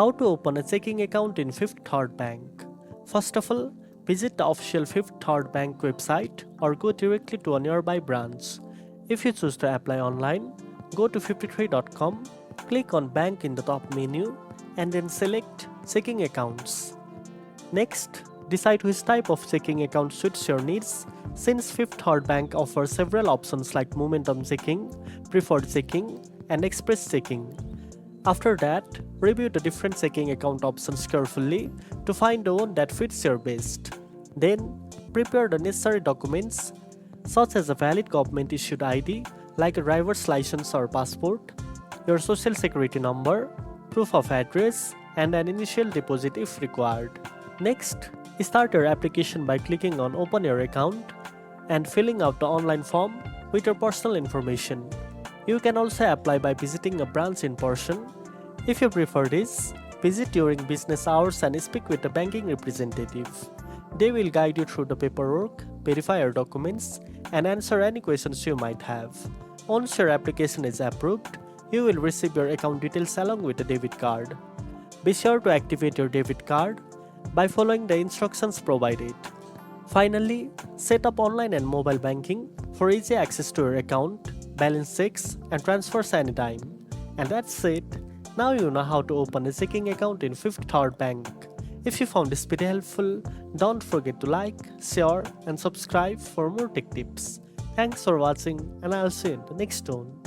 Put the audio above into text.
How to open a checking account in Fifth Third Bank. First of all, visit the official Fifth Third Bank website or go directly to a nearby branch. If you choose to apply online, go to 53.com, click on Bank in the top menu, and then select Checking Accounts. Next, decide which type of checking account suits your needs. Since Fifth Third Bank offers several options like Momentum Checking, Preferred Checking, and Express Checking. After that, review the different checking account options carefully to find the one that fits your best. Then, prepare the necessary documents such as a valid government issued ID like a driver's license or passport, your social security number, proof of address, and an initial deposit if required. Next, start your application by clicking on Open Your Account and filling out the online form with your personal information. You can also apply by visiting a branch in person. If you prefer this, visit during business hours and speak with a banking representative. They will guide you through the paperwork, verify your documents, and answer any questions you might have. Once your application is approved, you will receive your account details along with a debit card. Be sure to activate your debit card by following the instructions provided. Finally, set up online and mobile banking for easy access to your account, balance checks, and transfers anytime. And that's it. Now you know how to open a checking account in Fifth Third Bank. If you found this video helpful, don't forget to like, share, and subscribe for more tech tips. Thanks for watching, and I'll see you in the next one.